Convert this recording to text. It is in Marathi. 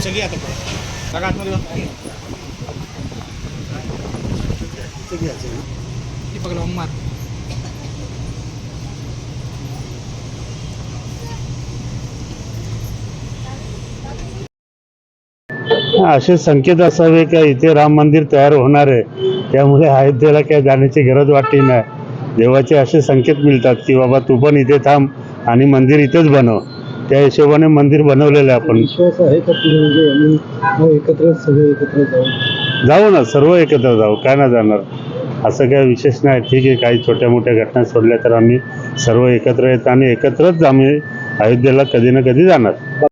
सगळी आता पुढे सगळ्या आतमध्ये दीपक लावून मार. असे संकेत असावे का इथे राम मंदिर तयार होणार आहे, त्यामुळे अयोध्येला काय जाण्याची गरज वाटली नाही. देवाचे असे संकेत मिळतात की बाबा तू पण इथे थांब आणि मंदिर इथेच बनव. त्या हिशोबाने मंदिर बनवलेलं आहे. आपण विश्वास आहे का तुम्ही म्हणजे एकत्र सगळे एकत्र जाऊ ना, सर्व एकत्र जाऊ, काय ना जाणार, असं काय विशेष नाही. ठीक आहे, काही छोट्या मोठ्या घटना सोडल्या तर आम्ही सर्व एकत्र येत आणि एकत्रच आम्ही अयोध्येला कधी ना कधी जाणार.